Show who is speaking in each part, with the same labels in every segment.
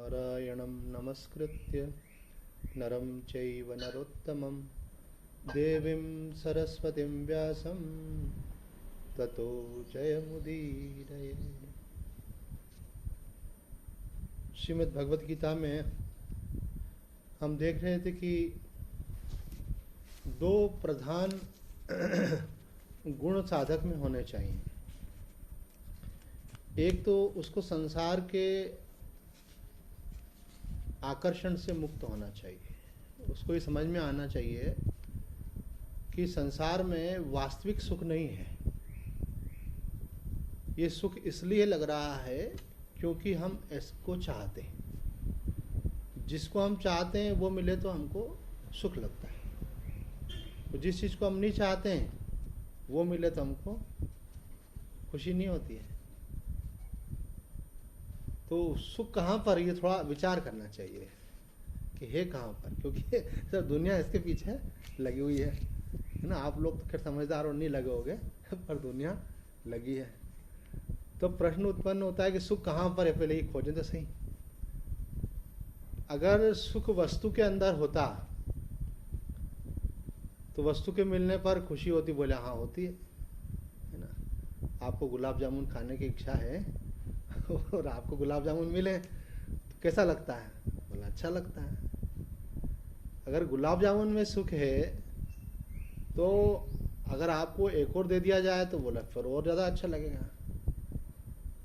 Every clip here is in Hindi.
Speaker 1: नारायणं नमस्कृत्य नरं चैव नरोत्तमं देवीं सरस्वतीं व्यासं ततो जयमुदीरये। श्रीमद् भगवत गीता में हम देख रहे थे कि दो प्रधान गुण साधक में होने चाहिए। एक तो उसको संसार के आकर्षण से मुक्त होना चाहिए, उसको ये समझ में आना चाहिए कि संसार में वास्तविक सुख नहीं है। ये सुख इसलिए लग रहा है क्योंकि हम इसको चाहते हैं। जिसको हम चाहते हैं वो मिले तो हमको सुख लगता है, तो जिस चीज़ को हम नहीं चाहते हैं वो मिले तो हमको खुशी नहीं होती है। तो सुख कहाँ पर, ये थोड़ा विचार करना चाहिए कि है कहाँ पर, क्योंकि सब दुनिया इसके पीछे लगी हुई है ना। आप लोग तो खैर समझदार और नहीं लगे होगे, पर दुनिया लगी है। तो प्रश्न उत्पन्न होता है कि सुख कहाँ पर है, पहले ही खोजें तो सही। अगर सुख वस्तु के अंदर होता तो वस्तु के मिलने पर खुशी होती, बोले हाँ होती है ना। आपको गुलाब जामुन खाने की इच्छा है और आपको गुलाब जामुन मिले तो कैसा लगता है, बोला अच्छा लगता है। अगर गुलाब जामुन में सुख है तो अगर आपको एक और दे दिया जाए तो बोला फिर और ज़्यादा अच्छा लगेगा।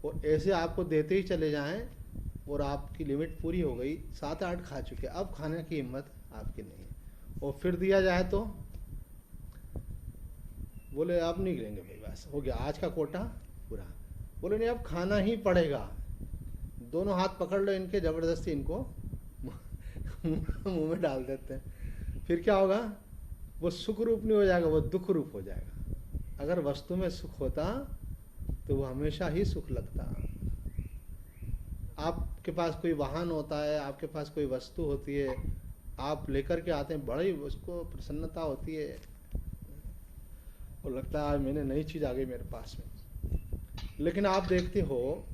Speaker 1: और ऐसे आपको देते ही चले जाएं और आपकी लिमिट पूरी हो गई, 7-8 खा चुके, अब खाने की हिम्मत आपकी नहीं है। और फिर दिया जाए तो बोले आप नहीं गिरेंगे, भाई बस हो गया आज का कोटा पूरा। बोले नहीं अब खाना ही पड़ेगा। दोनों हाथ पकड़ लो इनके, जबरदस्ती इनको मुंह में डाल देते हैं। फिर क्या होगा, वो सुख रूप नहीं हो जाएगा, वो दुख रूप हो जाएगा। अगर वस्तु में सुख होता तो वो हमेशा ही सुख लगता। आपके पास कोई वाहन होता है, आपके पास कोई वस्तु होती है, आप लेकर के आते हैं, बड़ी उसको प्रसन्नता होती है और लगता है मैंने नई चीज़ आ गई मेरे पास में। लेकिन आप देखते हो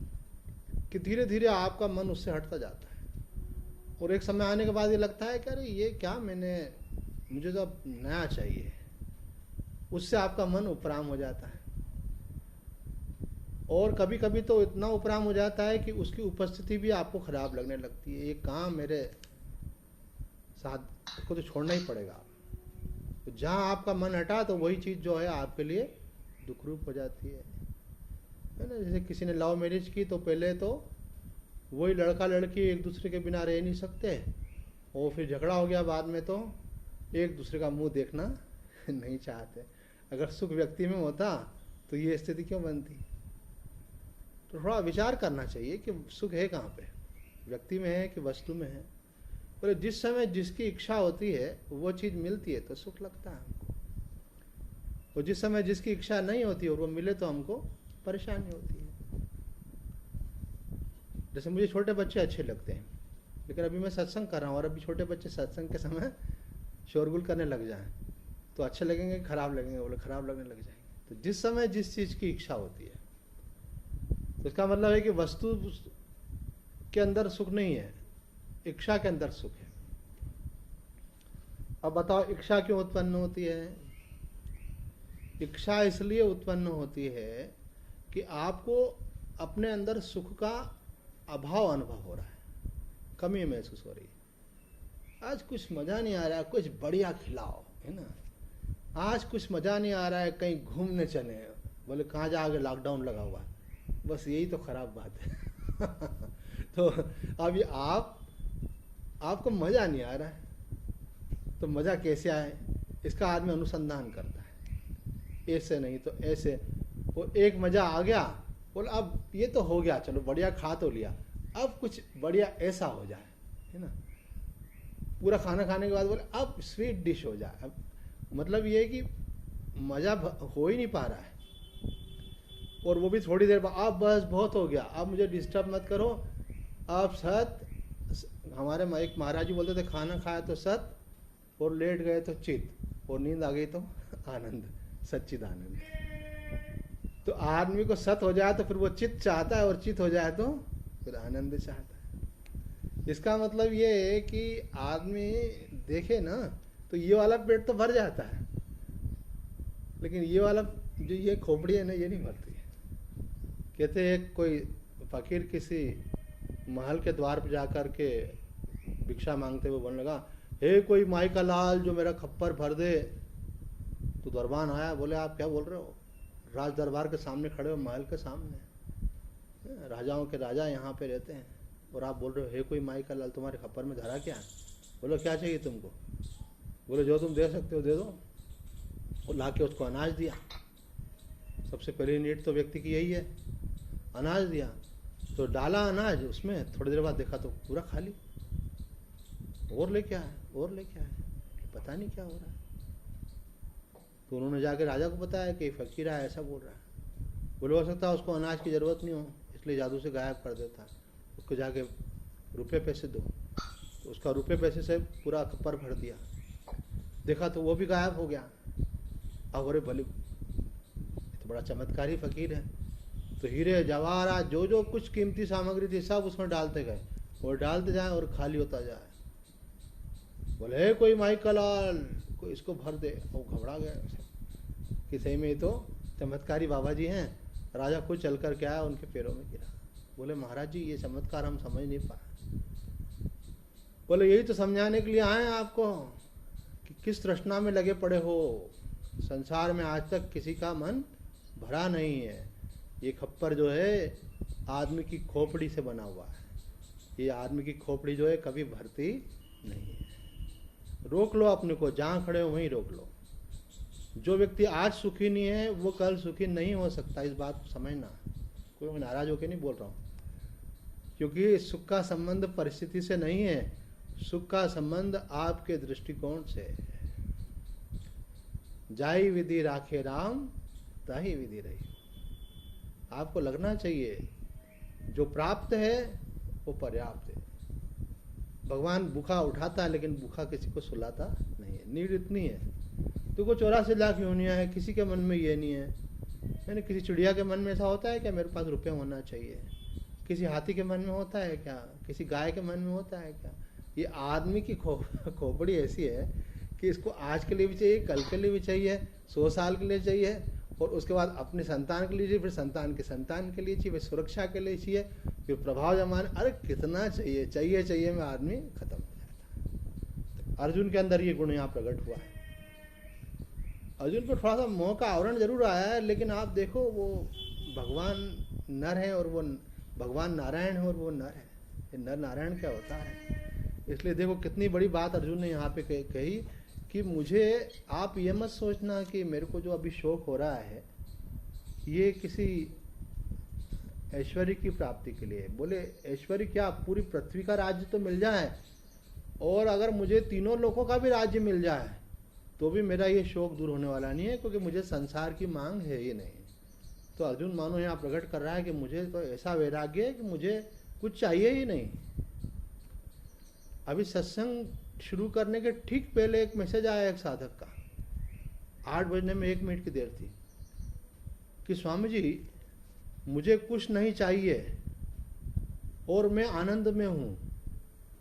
Speaker 1: कि धीरे धीरे आपका मन उससे हटता जाता है और एक समय आने के बाद ये लगता है कि अरे ये क्या, मुझे तो अब नया चाहिए। उससे आपका मन उपराम हो जाता है। और कभी कभी तो इतना उपराम हो जाता है कि उसकी उपस्थिति भी आपको खराब लगने लगती है। ये काम मेरे साथ को तो छोड़ना ही पड़ेगा। तो जहाँ आपका मन हटा तो वही चीज़ जो है आपके लिए दुख रूप हो जाती है ना। जैसे किसी ने लव मैरिज की तो पहले तो वही लड़का लड़की एक दूसरे के बिना रह नहीं सकते, और फिर झगड़ा हो गया बाद में तो एक दूसरे का मुंह देखना नहीं चाहते। अगर सुख व्यक्ति में होता तो ये स्थिति क्यों बनती। तो थोड़ा विचार करना चाहिए कि सुख है कहाँ पे, व्यक्ति में है कि वस्तु में है। पर जिस समय जिसकी इच्छा होती है वो चीज़ मिलती है तो सुख लगता है हमको, और जिस समय जिसकी इच्छा नहीं होती और वो मिले तो हमको परेशानी होती है। जैसे मुझे छोटे बच्चे अच्छे लगते हैं, लेकिन अभी मैं सत्संग कर रहा हूँ और अभी छोटे बच्चे सत्संग के समय शोरगुल करने लग जाएं तो अच्छे लगेंगे खराब लगेंगे, बोले खराब लगने लग जाएंगे। तो जिस समय जिस चीज़ की इच्छा होती है, तो इसका मतलब है कि वस्तु के अंदर सुख नहीं है, इच्छा के अंदर सुख है। अब बताओ इच्छा क्यों उत्पन्न होती है। इच्छा इसलिए उत्पन्न होती है कि आपको अपने अंदर सुख का अभाव अनुभव हो रहा है, कमी महसूस हो रही है। आज कुछ मज़ा नहीं आ रहा है, कुछ बढ़िया खिलाओ, है ना। आज कुछ मज़ा नहीं आ रहा है, कहीं घूमने चले। बोले कहाँ जाओगे, लॉकडाउन लगा हुआ है। बस यही तो खराब बात है तो अब ये आपको मज़ा नहीं आ रहा है, तो मज़ा कैसे आए, इसका आदमी अनुसंधान करता है। ऐसे नहीं तो ऐसे, वो एक मज़ा आ गया, बोला अब ये तो हो गया, चलो बढ़िया खा तो लिया, अब कुछ बढ़िया ऐसा हो जाए, है ना। पूरा खाना खाने के बाद बोले अब स्वीट डिश हो जाए। अब मतलब ये है कि मज़ा हो ही नहीं पा रहा है, और वो भी थोड़ी देर बाद, अब बस बहुत हो गया, अब मुझे डिस्टर्ब मत करो। अब सत, हमारे एक महाराज जी बोलते थे, खाना खाया तो सत और लेट गए तो चित, और नींद आ गई तो आनंद, सच्चिदानंद। तो आदमी को सत हो जाए तो फिर वो चित चाहता है, और चित हो जाए तो फिर आनंद चाहता है। इसका मतलब ये है कि आदमी देखे ना तो ये वाला पेट तो भर जाता है, लेकिन ये वाला जो ये खोपड़ी है ना ये नहीं भरती है। कहते हैं कोई फकीर किसी महल के द्वार पर जाकर के भिक्षा मांगते हुए बोलने लगा, हे कोई माई का लाल जो मेरा खप्पर भर दे। तो दरबान आया, बोले आप क्या बोल रहे हो? राज दरबार के सामने खड़े हो, महल के सामने, राजाओं के राजा यहाँ पे रहते हैं, और आप बोल रहे हो हे कोई माई का लाल, तुम्हारे खप्पर में धरा क्या है? बोलो क्या चाहिए तुमको? बोले जो तुम दे सकते हो दे दो। और ला के उसको अनाज दिया। सबसे पहली नीड तो व्यक्ति की यही है, अनाज दिया। तो डाला अनाज उसमें, थोड़ी देर बाद देखा तो पूरा खाली। और लेके आए, और लेके आए, पता नहीं क्या हो रहा है। तो उन्होंने जाके राजा को बताया कि फकीर आया ऐसा बोल रहा है। बोले हो सकता है उसको अनाज की ज़रूरत नहीं हो, इसलिए जादू से गायब कर देता है, उसको जाके रुपये पैसे दो। तो उसका रुपये पैसे से पूरा खप्पर भर दिया। देखा तो वो भी गायब हो गया। अब बोले भले तो बड़ा चमत्कारी फकीर है। तो हीरे जवाहरात जो जो कुछ कीमती सामग्री थी सब उसमें डालते गए, और डालते जाए और खाली होता जाए। बोले हे कोई माई का लाल, कोई इसको भर दे। वो घबरा गया कि सही में ये तो चमत्कारी बाबा जी हैं। राजा खुद चल कर के आया, उनके पैरों में गिरा। बोले महाराज जी ये चमत्कार हम समझ नहीं पाए। बोले यही तो समझाने के लिए आए हैं आपको कि किस तृष्णा में लगे पड़े हो। संसार में आज तक किसी का मन भरा नहीं है। ये खप्पर जो है आदमी की खोपड़ी से बना हुआ है। ये आदमी की खोपड़ी जो है कभी भरती नहीं है। रोक लो अपने को, जहाँ खड़े हो वहीं रोक लो। जो व्यक्ति आज सुखी नहीं है वो कल सुखी नहीं हो सकता, इस बात को समझना। कोई मैं नाराज होकर नहीं बोल रहा हूँ, क्योंकि सुख का संबंध परिस्थिति से नहीं है, सुख का संबंध आपके दृष्टिकोण से है। जाई विधि राखे राम, ताही विधि रही। आपको लगना चाहिए जो प्राप्त है वो पर्याप्त है। भगवान भूखा उठाता है लेकिन भूखा किसी को सुलाता नहीं है। नीड इतनी है। तो को 84 लाख योनियाँ है, किसी के मन में ये नहीं है। यानी किसी चिड़िया के मन में ऐसा होता है क्या मेरे पास रुपये होना चाहिए? किसी हाथी के मन में होता है क्या? किसी गाय के मन में होता है क्या? ये आदमी की खोपड़ी ऐसी है कि इसको आज के लिए भी चाहिए, कल के लिए भी चाहिए, 100 साल के लिए चाहिए, और उसके बाद अपने संतान के लिए चाहिए, फिर संतान के संतान के लिए चाहिए, फिर सुरक्षा के लिए चाहिए, फिर प्रभाव जमाने। अरे कितना चाहिए, चाहिए चाहिए में आदमी खत्म हो जाता है। अर्जुन के अंदर ये गुण यहाँ प्रकट हुआ है। अर्जुन को थोड़ा सा मोह का आवरण जरूर आया है, लेकिन आप देखो वो भगवान नर है और वो भगवान नारायण है और वो नर है। ये नर नारायण क्या होता है? इसलिए देखो कितनी बड़ी बात अर्जुन ने यहाँ पे कही कि मुझे आप ये मत सोचना कि मेरे को जो अभी शौक हो रहा है ये किसी ऐश्वर्य की प्राप्ति के लिए। बोले ऐश्वर्य क्या, पूरी पृथ्वी का राज्य तो मिल जाए, और अगर मुझे तीनों लोगों का भी राज्य मिल जाए तो भी मेरा ये शौक दूर होने वाला नहीं है, क्योंकि मुझे संसार की मांग है ही नहीं। तो अर्जुन मानो यहाँ प्रकट कर रहा है कि मुझे तो ऐसा वैराग्य है कि मुझे कुछ चाहिए ही नहीं। अभी सत्संग शुरू करने के ठीक पहले एक मैसेज आया एक साधक का, 8 बजने में 1 मिनट की देर थी, कि स्वामी जी मुझे कुछ नहीं चाहिए और मैं आनंद में हूँ,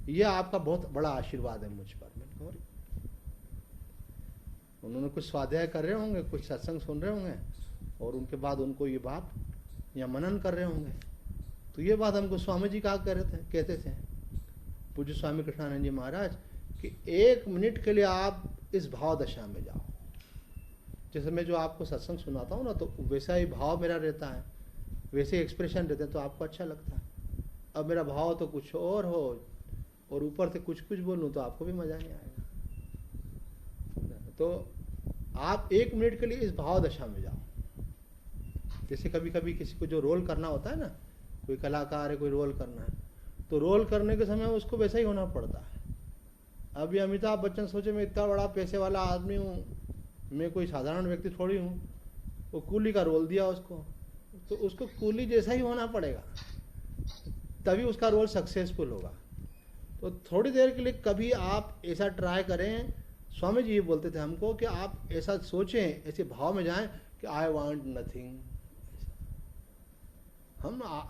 Speaker 1: यह आपका बहुत बड़ा आशीर्वाद है मुझ पर। मैंने कहा उन्होंने कुछ स्वाध्याय कर रहे होंगे, कुछ सत्संग सुन रहे होंगे, और उनके बाद उनको ये बात या मनन कर रहे होंगे। तो ये बात हमको स्वामी जी कहा कहते थे पूज्य स्वामी कृष्णानंद जी महाराज, कि 1 मिनट के लिए आप इस भाव दशा में जाओ। जैसे मैं जो आपको सत्संग सुनाता हूँ ना, तो वैसा ही भाव मेरा रहता है, वैसे एक्सप्रेशन रहते हैं, तो आपको अच्छा लगता है। अब मेरा भाव तो कुछ और हो और ऊपर से कुछ कुछ बोलूँ तो आपको भी मजा नहीं आएगा। तो आप 1 मिनट के लिए इस भाव दशा में जाओ। जैसे कभी कभी किसी को जो रोल करना होता है ना, कोई कलाकार है, कोई रोल करना है, तो रोल करने के समय उसको वैसा ही होना पड़ता है। अभी अमिताभ बच्चन सोचे मैं इतना बड़ा पैसे वाला आदमी हूँ, मैं कोई साधारण व्यक्ति थोड़ी हूँ, वो कूली का रोल दिया उसको, तो उसको कूली जैसा ही होना पड़ेगा, तभी उसका रोल सक्सेसफुल होगा। तो थोड़ी देर के लिए कभी आप ऐसा ट्राई करें। स्वामी जी ये बोलते थे हमको कि आप ऐसा सोचें, ऐसे भाव में जाएं कि आई वांट नथिंग।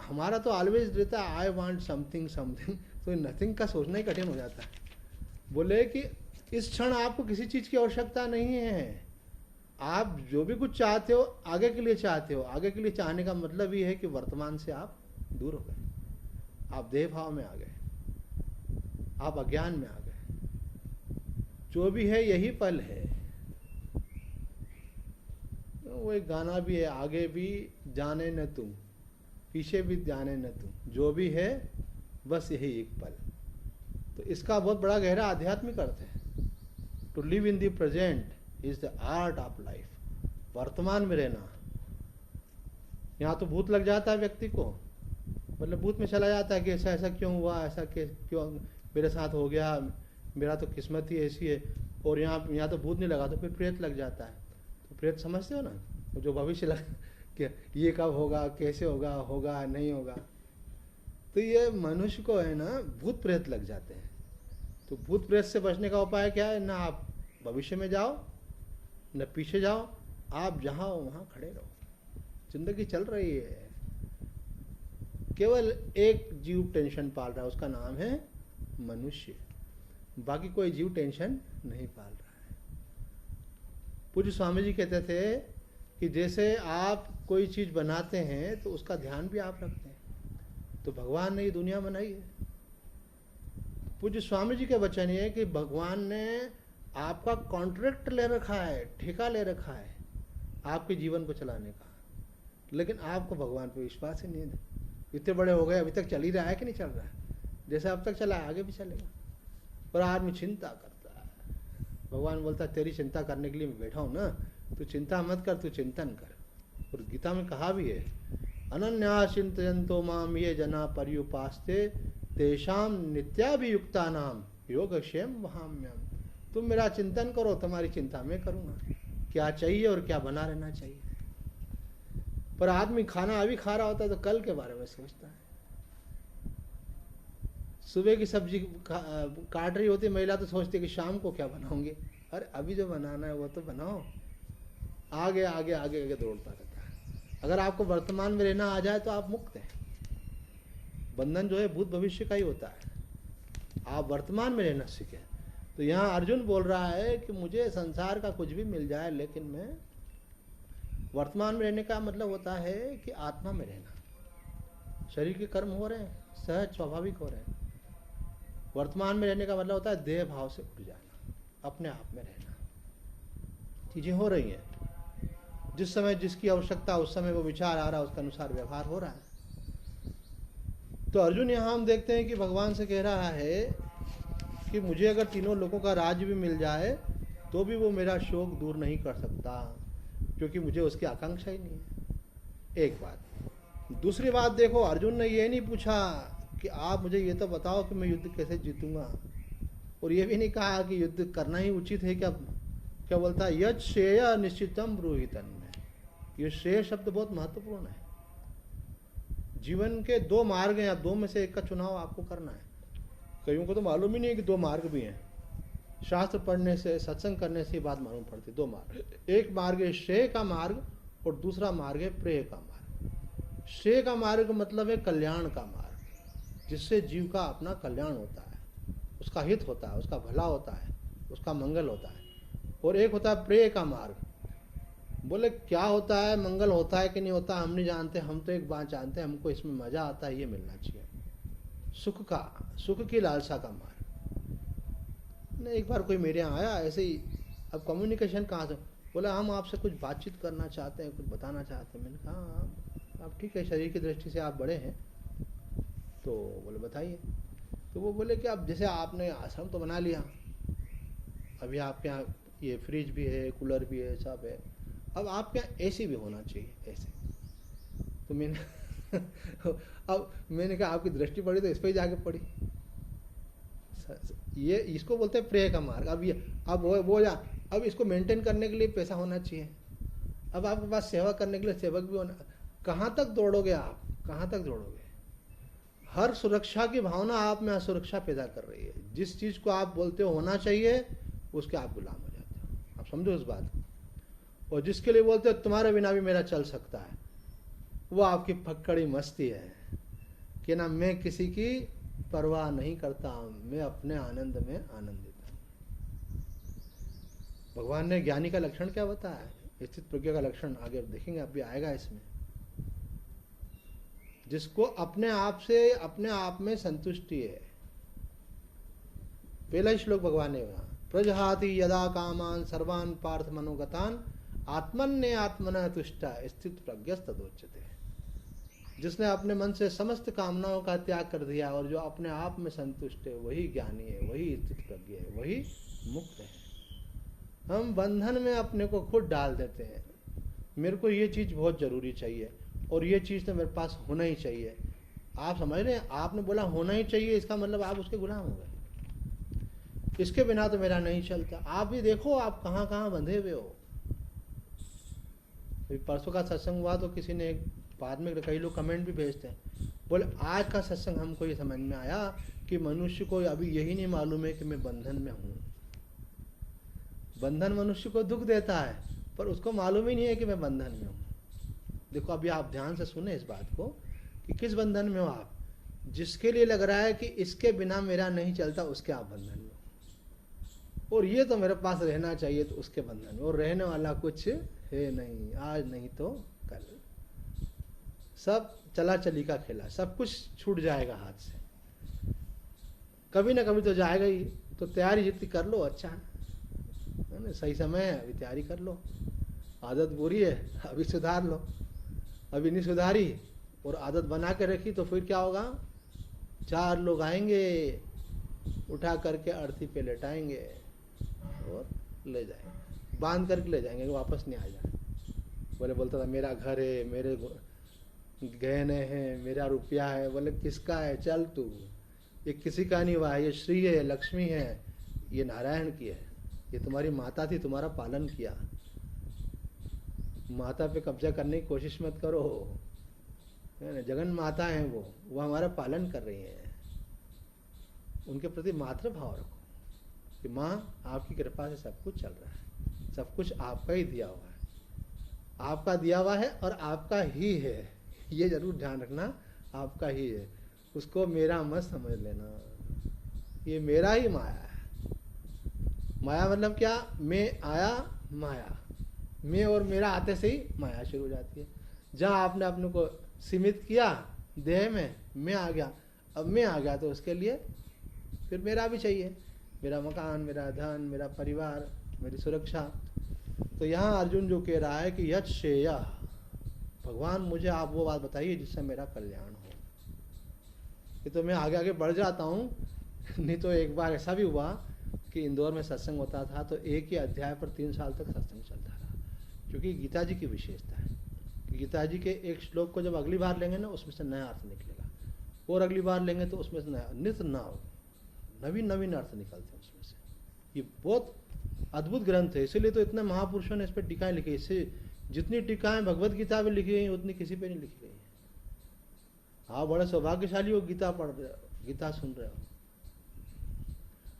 Speaker 1: हमारा तो ऑलवेज रहता है आई वांट समथिंग समथिंग, तो नथिंग का सोचना ही कठिन हो जाता है। बोले कि इस क्षण आपको किसी चीज की आवश्यकता नहीं है। आप जो भी कुछ चाहते हो आगे के लिए चाहते हो। आगे के लिए चाहने का मतलब ये है कि वर्तमान से आप दूर हो गए, आप देह भाव में आ गए, आप अज्ञान में आ गए। जो भी है यही पल है। वो एक गाना भी है, आगे भी जाने न तुम, पीछे भी जाने न तुम, जो भी है बस यही एक पल। तो इसका बहुत बड़ा गहरा आध्यात्मिक अर्थ है। To live in the present is the art of life. वर्तमान में रहना। यहाँ तो भूत लग जाता है व्यक्ति को, मतलब भूत में चला जाता है कि ऐसा ऐसा क्यों हुआ, ऐसा क्यों मेरे साथ हो गया, मेरा तो किस्मत ही ऐसी है। और यहाँ तो भूत नहीं लगा तो फिर प्रेत लग जाता है। तो प्रेत समझते हो ना, जो भविष्य लग कि ये कब होगा, कैसे होगा, होगा नहीं होगा। तो ये मनुष्य को है ना भूत प्रेत लग जाते हैं। तो भूत प्रेत से बचने का उपाय क्या है? ना आप भविष्य में जाओ न पीछे जाओ, आप जहां हो वहां खड़े रहो। जिंदगी चल रही है, केवल एक जीव टेंशन पाल रहा है, उसका नाम है मनुष्य। बाकी कोई जीव टेंशन नहीं पाल रहा है। पूज्य स्वामी जी कहते थे कि जैसे आप कोई चीज बनाते हैं तो उसका ध्यान भी आप रखते हैं। तो भगवान ने ये दुनिया बनाई है। पूज्य स्वामी जी के वचन ये है कि भगवान ने आपका कॉन्ट्रैक्ट ले रखा है, ठेका ले रखा है आपके जीवन को चलाने का, लेकिन आपको भगवान पे विश्वास ही नहीं है। इतने बड़े हो गए, अभी तक चल ही रहा है कि नहीं चल रहा है? जैसे अब तक चला है आगे भी चलेगा। और आदमी चिंता करता है। भगवान बोलता है तेरी चिंता करने के लिए मैं बैठा हूं ना, तू चिंता मत कर, तू चिंतन कर। और गीता में कहा भी है, अनन्या चिंतयन्तो माम ये जना पर्युपास्ते तेषाम नित्याभियुक्ता नाम योगक्षेम वहाम्यम। तुम मेरा चिंतन करो, तुम्हारी चिंता मैं करूंगा। क्या चाहिए और क्या बना रहना चाहिए। पर आदमी खाना अभी खा रहा होता है तो कल के बारे में सोचता है। सुबह की सब्जी काट रही होती महिला तो सोचती है कि शाम को क्या बनाऊंगी। अरे अभी जो बनाना है वो तो बनाओ। आगे आगे आगे आगे दौड़ता रहता है। अगर आपको वर्तमान में रहना आ जाए तो आप मुक्त हैं। बंधन जो है भूत भविष्य का ही होता है। आप वर्तमान में रहना सीखें। तो यहाँ अर्जुन बोल रहा है कि मुझे संसार का कुछ भी मिल जाए, लेकिन मैं वर्तमान में रहने का मतलब होता है कि आत्मा में रहना। शरीर के कर्म हो रहे हैं, सहज स्वाभाविक हो रहे हैं। वर्तमान में रहने का मतलब होता है देह भाव से उठ जाना, अपने आप में रहना। चीजें हो रही हैं, जिस समय जिसकी आवश्यकता उस समय वो विचार आ रहा है, उसके अनुसार व्यवहार हो रहा है। तो अर्जुन यहाँ हम देखते हैं कि भगवान से कह रहा है कि मुझे अगर तीनों लोगों का राज्य भी मिल जाए तो भी वो मेरा शोक दूर नहीं कर सकता, क्योंकि मुझे उसकी आकांक्षा ही नहीं है। एक बात। दूसरी बात देखो, अर्जुन ने ये नहीं पूछा कि आप मुझे ये तो बताओ कि मैं युद्ध कैसे जीतूंगा, और ये भी नहीं कहा कि युद्ध करना ही उचित है। क्या बोलता है, यद श्रेय निश्चितम ब्रूहितन में। ये श्रेय शब्द बहुत महत्वपूर्ण है। जीवन के दो मार्ग हैं, दो में से एक का चुनाव आपको करना है। कईयों को तो मालूम ही नहीं है कि दो मार्ग भी हैं। शास्त्र पढ़ने से, सत्संग करने से बात मालूम पड़ती। दो मार्ग, एक मार्ग है श्रेय का मार्ग और दूसरा मार्ग है प्रेय का मार्ग। श्रेय का मार्ग मतलब है कल्याण का मार्ग, जिससे जीव का अपना कल्याण होता है, उसका हित होता है, उसका भला होता है, उसका मंगल होता है। और एक होता है प्रेय का मार्ग। बोले क्या होता है, मंगल होता है कि नहीं होता हम नहीं जानते, हम तो एक बात जानते हैं, हमको इसमें मजा आता है, ये मिलना चाहिए। सुख की लालसा का मार्ग। एक बार कोई मेरे यहाँ आया ऐसे ही, अब कम्युनिकेशन कहाँ से, बोला हम आपसे कुछ बातचीत करना चाहते हैं, कुछ बताना चाहते हैं। मैंने कहा आप ठीक है, शरीर की दृष्टि से आप बड़े हैं, तो बोले बताइए। तो वो बोले कि अब जैसे आपने आश्रम तो बना लिया, अभी आपके यहाँ ये फ्रिज भी है, कूलर भी है, सब है, अब आपके यहाँ एसी भी होना चाहिए ऐसे। तो मैंने अब मैंने कहा आपकी दृष्टि पड़ी तो इस पर ही जाके पड़ी। ये इसको बोलते हैं प्रेय का मार्ग। अब अब इसको मेंटेन करने के लिए पैसा होना चाहिए, अब आपके पास सेवा करने के लिए सेवक भी होना। कहाँ तक दौड़ोगे आप, कहाँ तक दौड़ोगे? हर सुरक्षा की भावना आप में असुरक्षा पैदा कर रही है। जिस चीज को आप बोलते हो होना चाहिए, उसके आप गुलाम हो जाते हो। आप समझो इस बात को। और जिसके लिए बोलते हो तुम्हारे बिना भी मेरा चल सकता है, वो आपकी फक्कड़ी मस्ती है कि ना मैं किसी की परवाह नहीं करता, मैं अपने आनंद में आनंदित हूँ। भगवान ने ज्ञानी का लक्षण क्या बताया है? स्थित प्रज्ञ का लक्षण आगे देखेंगे, अभी आएगा इसमें। जिसको अपने आप से अपने आप में संतुष्टि है। पहला ही श्लोक भगवान ने कहा, प्रजहाति यदा कामान सर्वान पार्थ मनोगतान आत्मन्य आत्मना तुष्टा स्थित प्रज्ञस्तदोच्यते। जिसने अपने मन से समस्त कामनाओं का त्याग कर दिया और जो अपने आप में संतुष्ट है, वही ज्ञानी है, वही स्थित प्रज्ञ है, वही मुक्त है। हम बंधन में अपने को खुद डाल देते हैं। मेरे को ये चीज बहुत जरूरी चाहिए और ये चीज तो मेरे पास होना ही चाहिए। आप समझ रहे हैं, आपने बोला होना ही चाहिए, इसका मतलब आप उसके गुलाम हो गए। इसके बिना तो मेरा नहीं चलता। आप भी देखो आप कहाँ कहाँ बंधे हुए हो। परसों का सत्संग हुआ तो किसी ने बाद में कई लोग कमेंट भी भेजते हैं, बोले आज का सत्संग हमको ये समझ में आया कि मनुष्य को अभी यही नहीं मालूम है कि मैं बंधन में हूँ। बंधन मनुष्य को दुख देता है पर उसको मालूम ही नहीं है कि मैं बंधन में हूँ। देखो अभी आप ध्यान से सुने इस बात को कि किस बंधन में हो आप। जिसके लिए लग रहा है कि इसके बिना मेरा नहीं चलता, उसके आप बंधन में हो। और ये तो मेरे पास रहना चाहिए, तो उसके बंधन में। और रहने वाला कुछ है नहीं, आज नहीं तो कल। सब चला चली का खेला, सब कुछ छूट जाएगा हाथ से, कभी ना कभी तो जाएगा ही। तो तैयारी जितनी कर लो अच्छा है ना, सही समय है अभी तैयारी कर लो। आदत बुरी है अभी सुधार लो, अभी नहीं सुधारी और आदत बना के रखी तो फिर क्या होगा? 4 लोग आएंगे, उठा करके अर्थी पे लेटाएंगे और ले जाएंगे, बांध करके ले जाएंगे, वापस नहीं आ जाए। बोले बोलता था मेरा घर है, मेरे गहने हैं, मेरा रुपया है। बोले किसका है? चल तू, ये किसी का नहीं हुआ है, ये श्री है, लक्ष्मी है, ये नारायण की है, ये तुम्हारी माता थी, तुम्हारा पालन किया। माता पे कब्जा करने की कोशिश मत करो, है ना? जगन माता है वो हमारा पालन कर रही है। उनके प्रति मातृ भाव रखो कि माँ आपकी कृपा से सब कुछ चल रहा है, सब कुछ आपका ही दिया हुआ है, आपका दिया हुआ है और आपका ही है। ये जरूर ध्यान रखना, आपका ही है, उसको मेरा मत समझ लेना। ये मेरा ही माया है। माया मतलब क्या? मैं आया माया, मैं और मेरा आते से ही माया शुरू हो जाती है। जहाँ आपने अपने को सीमित किया देह में, मैं आ गया, अब मैं आ गया तो उसके लिए फिर मेरा भी चाहिए, मेरा मकान, मेरा धन, मेरा परिवार, मेरी सुरक्षा। तो यहाँ अर्जुन जो कह रहा है कि यत् श्रेय, भगवान मुझे आप वो बात बताइए जिससे मेरा कल्याण हो। ये तो मैं आगे आगे बढ़ जाता हूँ। नहीं तो एक बार ऐसा भी हुआ कि इंदौर में सत्संग होता था तो एक ही अध्याय पर 3 साल तक सत्संग चलता रहा। क्योंकि गीता जी की विशेषता है कि गीता जी के एक श्लोक को जब अगली बार लेंगे ना, उसमें से नया अर्थ निकलेगा, और अगली बार लेंगे तो उसमें से नया नित नवीन नवीन अर्थ निकलते हैं उसमें से। ये बहुत अद्भुत ग्रंथ है, इसीलिए तो इतने महापुरुषों ने इस पर टीकाएं लिखी। इससे जितनी टीकाएं भगवत गीता में लिखी गई उतनी किसी पे नहीं लिखी गई है। आप बड़े सौभाग्यशाली हो, गीता पढ़ रहे हो, गीता सुन रहे हो।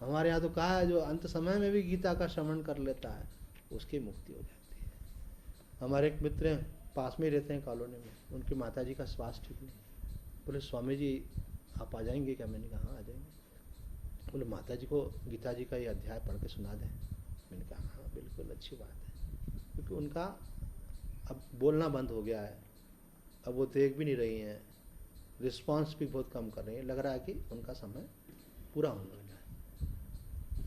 Speaker 1: हमारे यहाँ तो कहा है जो अंत समय में भी गीता का श्रवण कर लेता है उसकी मुक्ति हो जाती है। हमारे एक मित्र पास में रहते हैं कॉलोनी में, उनकी माताजी का स्वास्थ्य ठीक नहीं। बोले स्वामी जी आप आ जाएंगे क्या? मैंने कहा हाँ आ जाएंगे। बोले माताजी को गीता जी का ये अध्याय पढ़ के सुना दें। मैंने कहा हाँ बिल्कुल अच्छी बात है, क्योंकि उनका अब बोलना बंद हो गया है, अब वो देख भी नहीं रही हैं, रिस्पॉन्स भी बहुत कम कर रही हैं, लग रहा है कि उनका समय पूरा होने वाला है।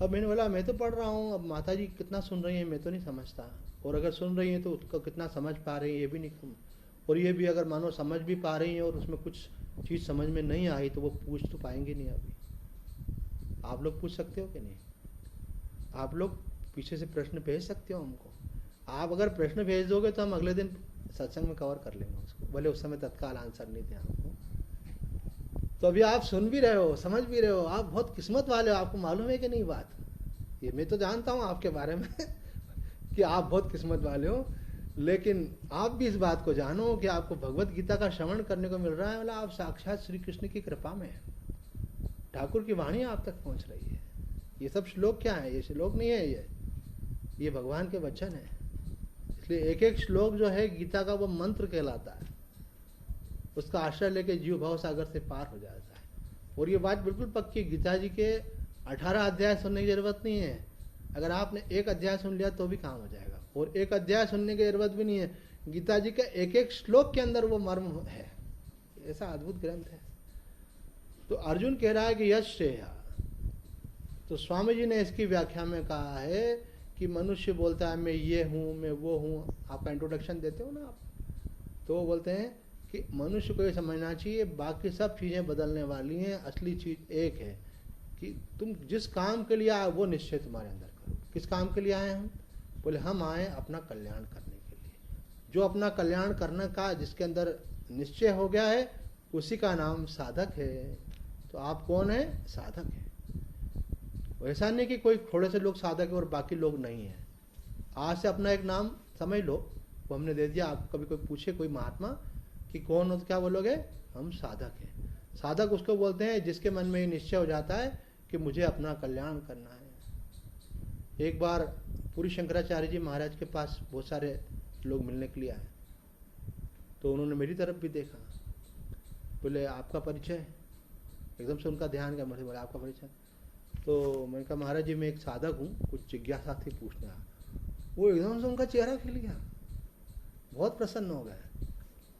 Speaker 1: अब मैंने बोला मैं तो पढ़ रहा हूँ, अब माताजी कितना सुन रही हैं मैं तो नहीं समझता, और अगर सुन रही हैं तो उसको कितना समझ पा रही हैं ये भी नहीं, और ये भी अगर मानो समझ भी पा रही हैं और उसमें कुछ चीज़ समझ में नहीं आई तो वो पूछ तो पाएंगे नहीं। अभी आप लोग पूछ सकते हो कि नहीं? आप लोग पीछे से प्रश्न भेज सकते हो हमको। आप अगर प्रश्न भेज दोगे तो हम अगले दिन सत्संग में कवर कर लेंगे उसको, भले उस समय तत्काल आंसर नहीं थे आपको। तो अभी आप सुन भी रहे हो, समझ भी रहे हो, आप बहुत किस्मत वाले हो। आपको मालूम है कि नहीं बात? ये मैं तो जानता हूँ आपके बारे में कि आप बहुत किस्मत वाले हो, लेकिन आप भी इस बात को जानो कि आपको भगवत गीता का श्रवण करने को मिल रहा है। मतलब आप साक्षात श्री कृष्ण की कृपा में है, ठाकुर की वाणी आप तक पहुंच रही है। ये सब श्लोक क्या है? ये श्लोक नहीं है, ये भगवान के वचन है। इसलिए एक एक श्लोक जो है गीता का वो मंत्र कहलाता है, उसका आश्रय लेके जीव भाव सागर से पार हो जाता है। और ये बात बिल्कुल पक्की, गीता जी के 18 अध्याय सुनने की जरूरत नहीं है। अगर आपने एक अध्याय सुन लिया तो भी काम हो जाएगा, और एक अध्याय सुनने की जरूरत भी नहीं है, गीता जी के एक एक श्लोक के अंदर वो मर्म है। ऐसा अद्भुत ग्रंथ है। तो अर्जुन कह रहा है कि यश श्रेय। तो स्वामी जी ने इसकी व्याख्या में कहा है कि मनुष्य बोलता है मैं ये हूँ, मैं वो हूँ। आपका इंट्रोडक्शन देते हो ना आप, तो वो बोलते हैं कि मनुष्य को ये समझना चाहिए बाकी सब चीज़ें बदलने वाली हैं, असली चीज़ एक है कि तुम जिस काम के लिए आए वो निश्चय तुम्हारे अंदर करो। किस काम के लिए आए हम? बोले हम आए अपना कल्याण करने के लिए। जो अपना कल्याण करने का जिसके अंदर निश्चय हो गया है उसी का नाम साधक है। तो आप कौन है? साधक है। ऐसा नहीं कि कोई थोड़े से लोग साधक है और बाकी लोग नहीं है। आज से अपना एक नाम समझ लो, वो हमने दे दिया। आप कभी कोई पूछे कोई महात्मा कि कौन हो तो क्या बोलोगे? हम साधक हैं। साधक उसको बोलते हैं जिसके मन में ये निश्चय हो जाता है कि मुझे अपना कल्याण करना है। एक बार पूरी शंकराचार्य जी महाराज के पास बहुत सारे लोग मिलने के लिए आए, तो उन्होंने मेरी तरफ भी देखा। बोले आपका परिचय? एकदम से उनका ध्यान गया, मुझे बोला आपका परिचय? तो मैंने कहा महाराज जी मैं एक साधक हूँ, कुछ जिज्ञासा थी पूछना। वो एकदम से उनका चेहरा खिल गया, बहुत प्रसन्न हो गए।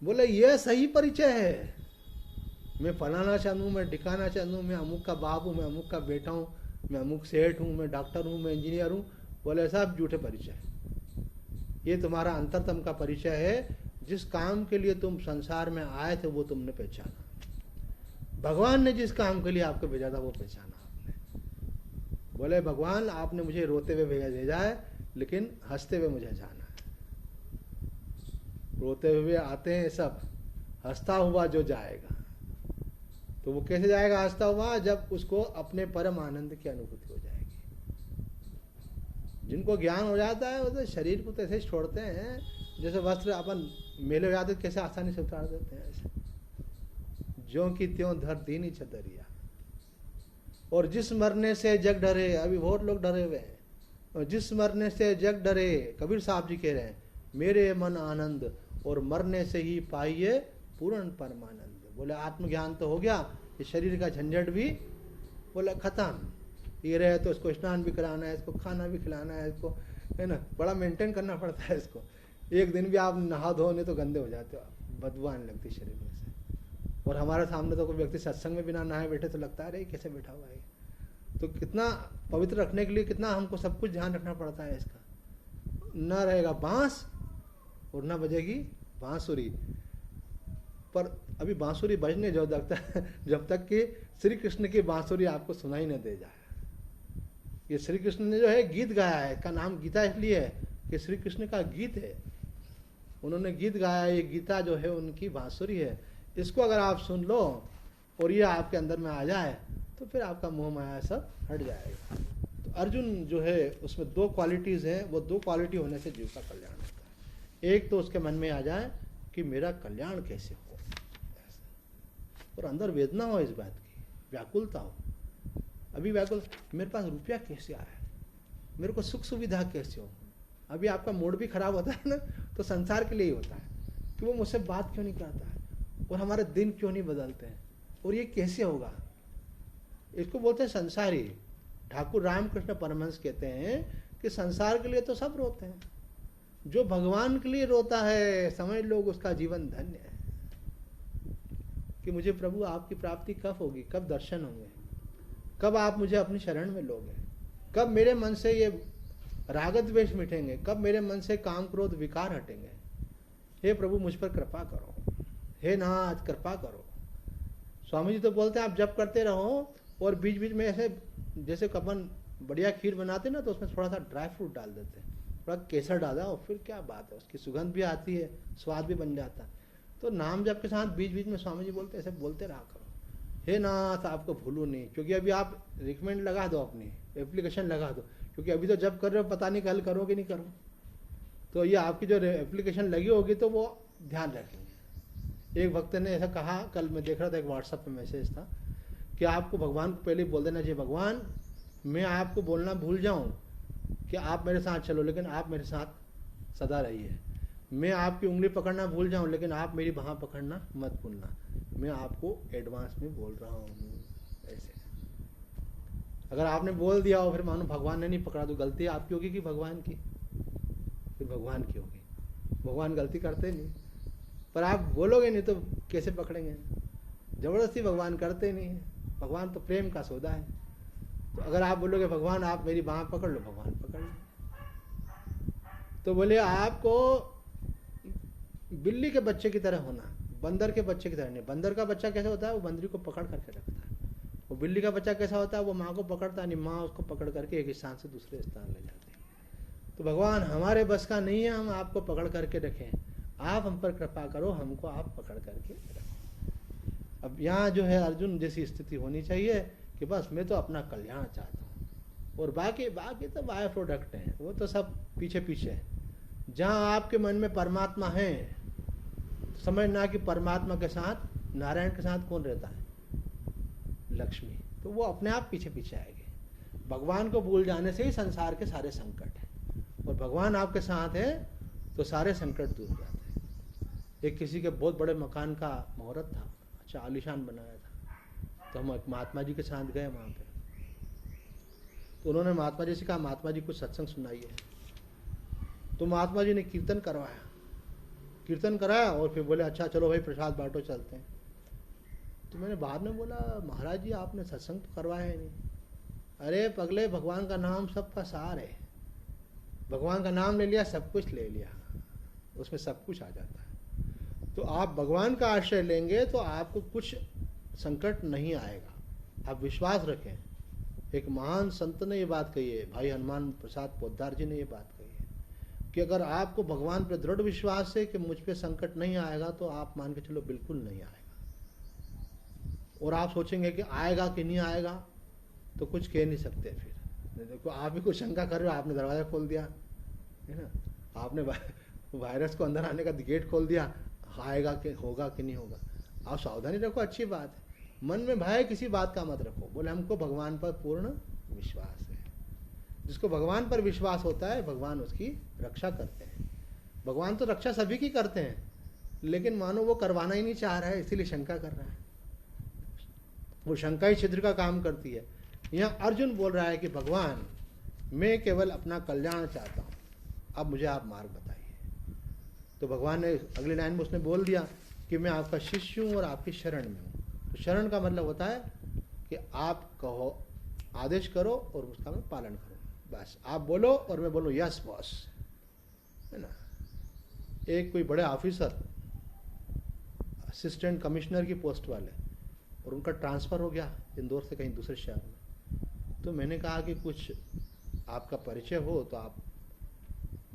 Speaker 1: बोले ये सही परिचय है, मैं फलाना चंद हूँ, मैं ढिकाना चंद हूँ, मैं अमुक का बाप हूँ, मैं अमुक का बेटा हूँ, मैं अमुक सेठ हूँ, मैं डॉक्टर हूँ, मैं इंजीनियर हूँ। बोले सब झूठे परिचय। ये तुम्हारा अंतरतम का परिचय है। जिस काम के लिए तुम संसार में आए थे वो तुमने पहचाना। भगवान ने जिस काम के लिए आपको भेजा था वो पहचाना आपने। बोले भगवान आपने मुझे रोते हुए भेजा है, लेकिन हंसते हुए मुझे जाना है। रोते हुए आते हैं सब, हंसता हुआ जो जाएगा। तो वो कैसे जाएगा हंसता हुआ? जब उसको अपने परम आनंद की अनुभूति हो जाएगी। जिनको ज्ञान हो जाता है वो तो शरीर को तो ऐसे छोड़ते हैं जैसे वस्त्र अपन मेले जाते कैसे आसानी से उतार देते हैं, ऐसे ज्यों की त्यों धर दीनी चदरिया। और जिस मरने से जग डरे, अभी बहुत लोग डरे हुए हैं, और जिस मरने से जग डरे, कबीर साहब जी कह रहे हैं मेरे मन आनंद और मरने से ही पाइए पूर्ण परमानंद। बोले आत्मज्ञान तो हो गया, ये शरीर का झंझट भी बोला खत्म। ये रहे तो इसको स्नान भी कराना है, इसको खाना भी खिलाना है, इसको है ना बड़ा मेंटेन करना पड़ता है इसको। एक दिन भी आप नहा धो नहीं तो गंदे हो जाते हो, बदबू आने लगती शरीर में से। और हमारे सामने तो कोई व्यक्ति सत्संग में बिना नहाए बैठे तो लगता है अरे कैसे बैठा हुआ है। तो कितना पवित्र रखने के लिए कितना हमको सब कुछ ध्यान रखना पड़ता है इसका। न रहेगा बांस और न बजेगी बांसुरी। पर अभी बांसुरी बजने जो जब तक कि श्री कृष्ण की बांसुरी आपको सुनाई न दे जाए। ये श्री कृष्ण ने जो है गीत गाया है, इसका नाम गीता इसलिए है कि श्री कृष्ण का गीत है, उन्होंने गीत गाया। ये गीता जो है उनकी बांसुरी है। इसको अगर आप सुन लो और ये आपके अंदर में आ जाए तो फिर आपका मोह माया सब हट जाएगा। तो अर्जुन जो है उसमें दो क्वालिटीज हैं, वो दो क्वालिटी होने से जीव का कल्याण होता है। एक तो उसके मन में आ जाए कि मेरा कल्याण कैसे हो, और अंदर वेदना हो इस बात की, व्याकुलता हो। अभी व्याकुल मेरे पास रुपया कैसे आया, मेरे को सुख सुविधा कैसे हो। अभी आपका मूड भी खराब होता है ना, तो संसार के लिए ही होता है कि वो मुझसे बात क्यों नहीं करता है और हमारे दिन क्यों नहीं बदलते हैं और ये कैसे होगा। इसको बोलते हैं संसारी। ठाकुर रामकृष्ण परमहंस कहते हैं कि संसार के लिए तो सब रोते हैं, जो भगवान के लिए रोता है समझ लो उसका जीवन धन्य है। कि मुझे प्रभु आपकी प्राप्ति कब होगी, कब दर्शन होंगे, कब आप मुझे अपनी शरण में लोगे, कब मेरे मन से ये राग द्वेष मिटेंगे, कब मेरे मन से काम क्रोध विकार हटेंगे। हे प्रभु मुझ पर कृपा करो, हे नाथ कृपा करो। स्वामी जी तो बोलते हैं आप जप करते रहो और बीच बीच में ऐसे जैसे कपन बढ़िया खीर बनाते ना तो उसमें थोड़ा सा ड्राई फ्रूट डाल देते हैं, थोड़ा केसर डाला और फिर क्या बात है, उसकी सुगंध भी आती है, स्वाद भी बन जाता है। तो नाम जप के साथ बीच बीच में स्वामी जी बोलते ऐसे बोलते रहा करो, हे नाथ आपको भूलू नहीं। क्योंकि अभी आप रिकमेंड लगा दो, अपनी एप्लीकेशन लगा दो, क्योंकि अभी तो जब कर रहे हो पता नहीं कल करोगे नहीं करो। तो ये आपकी जो एप्लीकेशन लगी होगी तो वो ध्यान रखेंगे। एक भक्त ने ऐसा कहा, कल मैं देख रहा था एक व्हाट्सएप पे मैसेज था कि आपको भगवान को पहले बोल देना चाहिए, भगवान मैं आपको बोलना भूल जाऊं कि आप मेरे साथ चलो लेकिन आप मेरे साथ सदा रहिए। मैं आपकी उंगली पकड़ना भूल जाऊं लेकिन आप मेरी बाह पकड़ना मत भूलना। मैं आपको एडवांस में बोल रहा हूँ। ऐसे अगर आपने बोल दिया और फिर मानो भगवान ने नहीं पकड़ा तो गलती आपकी होगी कि भगवान की? फिर भगवान की होगी। भगवान गलती करते नहीं, पर आप बोलोगे नहीं तो कैसे पकड़ेंगे? जबरदस्ती भगवान करते नहीं है। भगवान तो प्रेम का सौदा है। तो अगर आप बोलोगे भगवान आप मेरी बाँह पकड़ लो, भगवान पकड़ लो। तो बोले आपको बिल्ली के बच्चे की तरह होना, बंदर के बच्चे की तरह नहीं। बंदर का बच्चा कैसा होता है? वो बंदरी को पकड़ करके रखता है। वो बिल्ली का बच्चा कैसा होता है? वो माँ को पकड़ता नहीं, माँ उसको पकड़ करके एक स्थान से दूसरे स्थान ले जाती है। तो भगवान हमारे बस का नहीं है हम आपको पकड़ करके रखें, आप हम पर कृपा करो, हमको आप पकड़ करके रखो। अब यहाँ जो है अर्जुन जैसी स्थिति होनी चाहिए कि बस मैं तो अपना कल्याण चाहता हूँ, और बाकी तो बाय प्रोडक्ट हैं, वो तो सब पीछे पीछे है। जहाँ आपके मन में परमात्मा है तो समझना कि परमात्मा के साथ, नारायण के साथ कौन रहता है? लक्ष्मी। तो वो अपने आप पीछे पीछे आएंगे। भगवान को भूल जाने से ही संसार के सारे संकट हैं, और भगवान आपके साथ है तो सारे संकट दूर हो जाते हैं। एक किसी के बहुत बड़े मकान का मुहूर्त था, अच्छा आलीशान बनाया था, तो हम महात्मा जी के साथ गए वहाँ पे। तो उन्होंने महात्मा जी से कहा महात्मा जी कुछ सत्संग सुनाइए। तो महात्मा जी ने कीर्तन करवाया, कीर्तन कराया और फिर बोले अच्छा चलो भाई प्रसाद बांटो, चलते हैं। तो मैंने बाद में बोला महाराज जी आपने सत्संग तो करवाया है नहीं। अरे पगले, भगवान का नाम सबका सार है। भगवान का नाम ले लिया, सब कुछ ले लिया, उसमें सब कुछ आ जाता है। तो आप भगवान का आश्रय लेंगे तो आपको कुछ संकट नहीं आएगा, आप विश्वास रखें। एक महान संत ने ये बात कही है, भाई हनुमान प्रसाद पोद्दार जी ने ये बात कही है कि अगर आपको भगवान पर दृढ़ विश्वास है कि मुझ पे संकट नहीं आएगा, तो आप मान के चलो बिल्कुल नहीं आएगा। और आप सोचेंगे कि आएगा कि नहीं आएगा, तो कुछ कह नहीं सकते। फिर देखो आप ही कुछ शंका कर रहे हो, आपने दरवाजा खोल दिया है ना, आपने वायरस को अंदर आने का गेट खोल दिया, आएगा कि होगा कि नहीं होगा। आप सावधानी रखो, अच्छी बात है। मन में भय किसी बात का मत रखो। बोले हमको भगवान पर पूर्ण विश्वास है। जिसको भगवान पर विश्वास होता है भगवान उसकी रक्षा करते हैं। भगवान तो रक्षा सभी की करते हैं, लेकिन मानो वो करवाना ही नहीं चाह रहा है, इसीलिए शंका कर रहा है। वो शंका ही छिद्र का काम करती है। यहाँ अर्जुन बोल रहा है कि भगवान मैं केवल अपना कल्याण चाहता हूँ, अब मुझे आप मार्ग बताइए। तो भगवान ने अगली लाइन में उसने बोल दिया कि मैं आपका शिष्य हूँ और आपकी शरण में हूँ। तो शरण का मतलब होता है कि आप कहो, आदेश करो और उसका मैं पालन करूँ। बस आप बोलो और मैं बोलूँ यस बॉस, है ना। एक कोई बड़े ऑफिसर, असिस्टेंट कमिश्नर की पोस्ट वाले, और उनका ट्रांसफ़र हो गया इंदौर से कहीं दूसरे शहर में। तो मैंने कहा कि कुछ आपका परिचय हो तो आप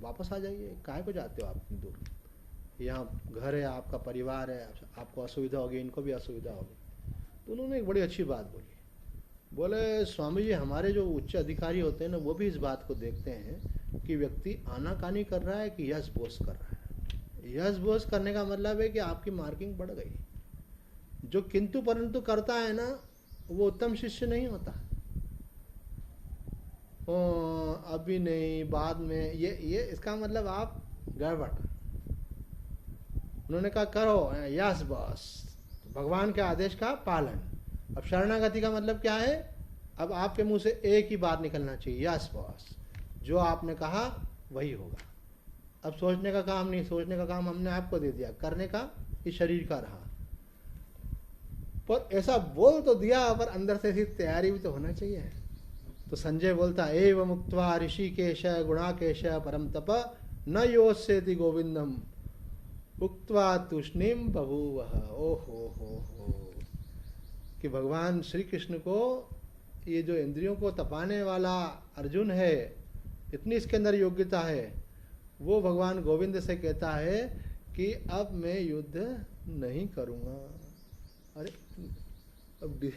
Speaker 1: वापस आ जाइए, काहे को जाते हो आप दूर? यहाँ घर है, आपका परिवार है, आपको असुविधा होगी, इनको भी असुविधा होगी। तो उन्होंने एक बड़ी अच्छी बात बोली। बोले स्वामी जी हमारे जो उच्च अधिकारी होते हैं ना, वो भी इस बात को देखते हैं कि व्यक्ति आनाकानी कर रहा है कि यस बोस कर रहा है। यस बोस करने का मतलब है कि आपकी मार्किंग बढ़ गई। जो किंतु परंतु करता है ना, वो उत्तम शिष्य नहीं होता। अभी नहीं, बाद में, ये इसका मतलब आप गड़बड़। उन्होंने कहा करो यस बॉस, भगवान के आदेश का पालन। अब शरणागति का मतलब क्या है? अब आपके मुंह से एक ही बात निकलना चाहिए, यस बॉस, जो आपने कहा वही होगा। अब सोचने का काम नहीं, सोचने का काम हमने आपको दे दिया, करने का इस शरीर का रहा। पर ऐसा बोल तो दिया, पर अंदर से ऐसी तैयारी भी तो होना चाहिए। तो संजय बोलता एव मुक्त्वा ऋषिकेश गुणाकेश परम तप न योस्यति गोविंदम उक्त्वा तुष्णीम बभूवः। ओहो हो कि भगवान श्री कृष्ण को, ये जो इंद्रियों को तपाने वाला अर्जुन है, इतनी इसके अंदर योग्यता है, वो भगवान गोविंद से कहता है कि अब मैं युद्ध नहीं करूँगा। अरे अब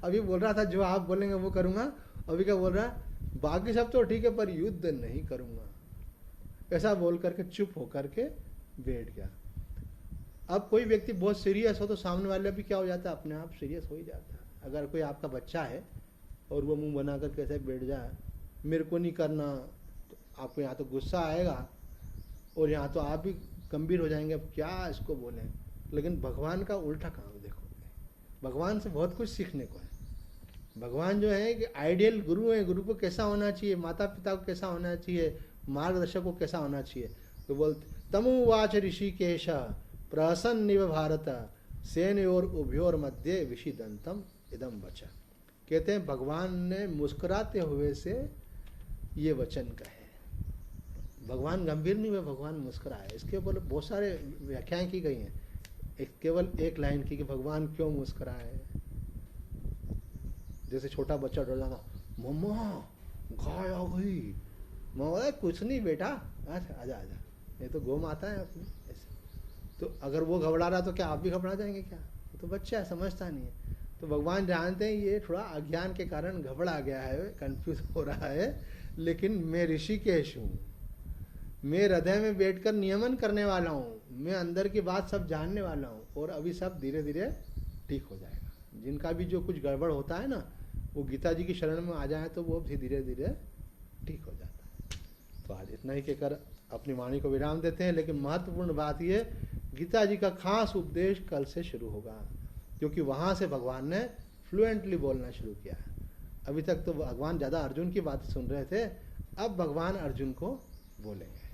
Speaker 1: अभी बोल रहा था जो आप बोलेंगे वो करूँगा, अभी क्या बोल रहा है? बाकी सब तो ठीक है पर युद्ध नहीं करूँगा। ऐसा बोल करके चुप होकर के बैठ गया। अब कोई व्यक्ति बहुत सीरियस हो तो सामने वाले भी क्या हो जाता है, अपने आप सीरियस हो ही जाता है। अगर कोई आपका बच्चा है और वो मुंह बना कर कैसे बैठ जाए, मेरे को नहीं करना, तो आपको यहाँ तो गुस्सा आएगा और यहाँ तो आप भी गंभीर हो जाएंगे, अब क्या इसको बोलें। लेकिन भगवान का उल्टा काम देखोगे, भगवान से बहुत कुछ सीखने को है। भगवान जो है कि आइडियल गुरु है, गुरु को कैसा होना चाहिए, माता पिता को कैसा होना चाहिए, मार्गदर्शक को कैसा होना चाहिए। तो बोलते तमुवाच ऋषिकेश प्रसन्निव भारत सेनयोर उभयोर मध्य विषिदंतम इदम वचन। कहते हैं भगवान ने मुस्कुराते हुए से ये वचन कहे। भगवान गंभीर नहीं हुए, भगवान मुस्कुराए। इसके ऊपर बहुत सारे व्याख्याएं की गई हैं। केवल एक लाइन की कि भगवान क्यों मुस्कुराए। जैसे छोटा बच्चा डर जाता, मम्मा गाय आ गई, मैं बोला कुछ नहीं बेटा, अच्छा आजा आजा, ये तो गौ माता है अपनी। ऐसे तो अगर वो घबरा रहा तो क्या आप भी घबरा जाएंगे क्या? तो बच्चा है, समझता नहीं है। तो भगवान जानते हैं ये थोड़ा अज्ञान के कारण घबरा गया है, कंफ्यूज हो रहा है, लेकिन मैं ऋषिकेश हूँ, मैं हृदय में बैठकर नियमन करने वाला हूँ, मैं अंदर की बात सब जानने वाला हूँ, और अभी सब धीरे धीरे ठीक हो जाएगा। जिनका भी जो कुछ गड़बड़ होता है ना, वो गीता जी की शरण में आ जाए तो वो भी धीरे धीरे ठीक हो जाता है। तो आज इतना ही कहकर अपनी वाणी को विराम देते हैं। लेकिन महत्वपूर्ण बात ये, गीता जी का खास उपदेश कल से शुरू होगा, क्योंकि वहाँ से भगवान ने फ्लुएंटली बोलना शुरू किया है। अभी तक तो भगवान ज़्यादा अर्जुन की बात सुन रहे थे, अब भगवान अर्जुन को बोलेंगे।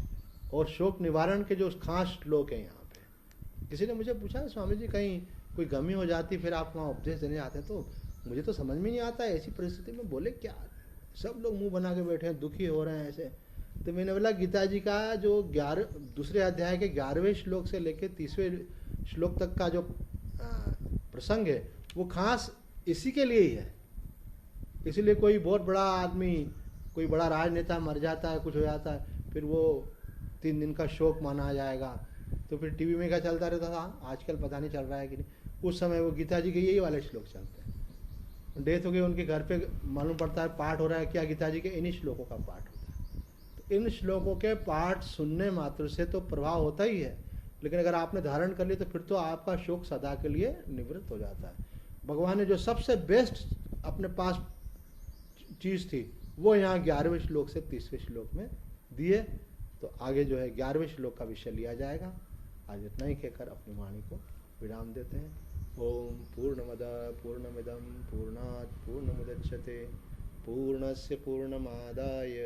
Speaker 1: और शोक निवारण के जो खास श्लोक हैं यहाँ पे। किसी ने मुझे पूछा, स्वामी जी कहीं कोई गमी हो जाती फिर आप वहाँ उपदेश देने आते हैं, तो मुझे तो समझ में नहीं आता है ऐसी परिस्थिति में बोले क्या। सब लोग मुंह बना के बैठे हैं, दुखी हो रहे हैं ऐसे। तो मैंने बोला गीता जी का जो दूसरे अध्याय के 11वें श्लोक से लेकर 30वें श्लोक तक का जो प्रसंग है वो खास इसी के लिए ही है। इसीलिए कोई बहुत बड़ा आदमी, कोई बड़ा राजनेता मर जाता है, कुछ हो जाता है, फिर वो 3 दिन का शोक माना जाएगा। तो फिर टीवी में क्या चलता रहता था, आजकल पता नहीं चल रहा है कि नहीं, उस समय वो गीता जी के यही वाले श्लोक चलते हैं। डेथ हो गई उनके घर पे, मालूम पड़ता है पाठ हो रहा है, क्या गीता जी के इन्हीं श्लोकों का पाठ होता है। तो इन श्लोकों के पाठ सुनने मात्र से तो प्रभाव होता ही है, लेकिन अगर आपने धारण कर लिया तो फिर तो आपका शोक सदा के लिए निवृत्त हो जाता है। भगवान ने जो सबसे बेस्ट अपने पास चीज़ थी वो यहाँ 11वें श्लोक से 30वें श्लोक में दिए। तो आगे जो है 11वें श्लोक का विषय लिया जाएगा। आज इतना ही कहकर अपनी वाणी को विराम देते हैं। ओम पूर्णमदः पूर्णमिदं पूर्णात् पूर्णमुदच्यते पूर्णस्य पूर्णमादाय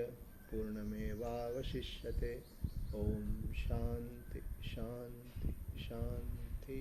Speaker 1: पूर्णमेवावशिष्यते। ओम शांति शांति शांति।